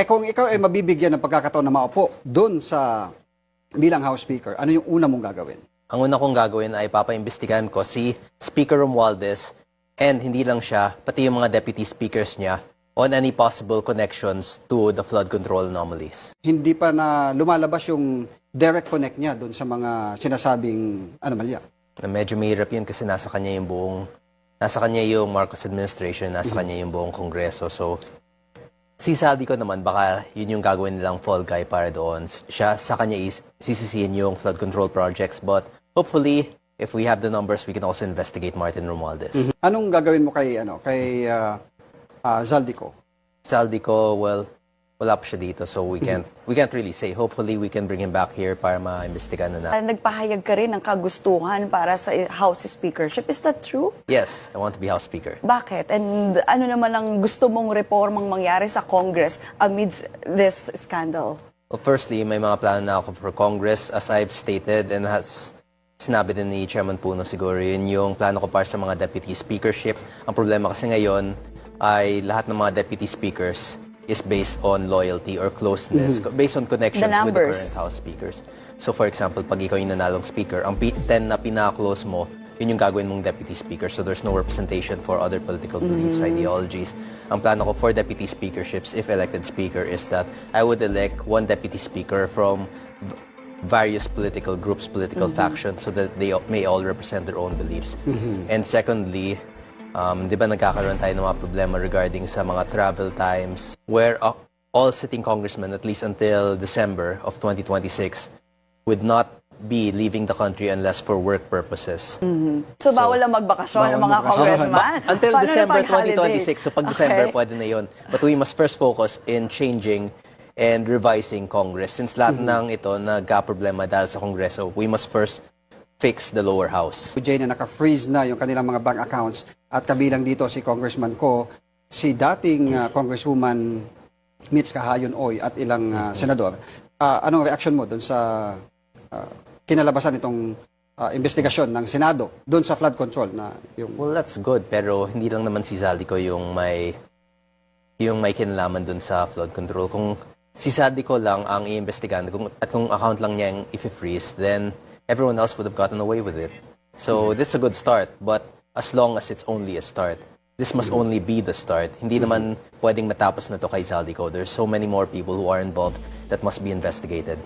kung ikaw ay mabibigyan ng pagkakataon na maupo doon sa bilang House Speaker, ano yung una mong gagawin? Ang una kong gagawin ay papaimbestigahan ko si Speaker Romualdez and hindi lang siya, pati yung mga deputy speakers niya on any possible connections to the flood control anomalies. Hindi pa na lumalabas yung direct connect niya doon sa mga sinasabing anomalya. Medyo mahirap yun kasi nasa kanya yung Marcos administration, nasa kanya yung buong Kongreso. So, si Saldico naman, baka yun yung gagawin nilang fall guy para doon. Siya, sa kanya sisisihin yung flood control projects. But hopefully, if we have the numbers, we can also investigate Martin Romualdez. Anong gagawin mo kay Zaldico? Saldico, well, wala pa siya dito, so we can't really say. Hopefully, we can bring him back here para ma-imbestigahan na natin. Nagpahayag ka rin ng kagustuhan para sa House Speakership. Is that true? Yes, I want to be House Speaker. Bakit? And ano naman ang gusto mong reformang mangyari sa Congress amidst this scandal? Well, firstly, may mga plano na ako for Congress. As I've stated, and has sinabi din ni Chairman Puno siguro, yun yung plano ko para sa mga deputy speakership. Ang problema kasi ngayon ay lahat ng mga deputy speakers is based on loyalty or closeness, based on connections with the current House speakers. So for example, pag ikaw yung nanalong speaker, ang 10 na pinaka-close mo, yun yung gagawin mong deputy speaker. So there's no representation for other political beliefs, ideologies. Ang plano ko for deputy speakerships, if elected speaker, is that I would elect one deputy speaker from various political groups, political factions, so that they may all represent their own beliefs. And secondly, di ba nagkakaroon tayo ng mga problema regarding sa mga travel times where all sitting congressmen, at least until December of 2026, would not be leaving the country unless for work purposes. So bawal lang magbakasyon ng mga congressman? Until Paano December na pag-holiday? 2026, so pag December pwede na yun. But we must first focus in changing and revising Congress. Since lahat ng ito nagka-problema dahil sa Kongreso, we must first fix the lower house. Jay na naka-freeze na yung kanilang mga bank accounts at kabilang dito si Congressman Ko, si dating Congresswoman Mitch Kahayon Oy at ilang senador. Anong reaction mo doon sa kinalabasan itong investigasyon ng Senado doon sa flood control na yung... Well, that's good, pero hindi lang naman si Zaldico yung may kinalaman doon sa flood control. Kung si Zaldico lang ang iimbestigahan at kung account lang niya yung i-freeze, then everyone else would have gotten away with it. So this is a good start, but as long as it's only a start, this must only be the start. Hindi naman pwedeng matapos na to kay Zaldico. There's so many more people who are involved that must be investigated.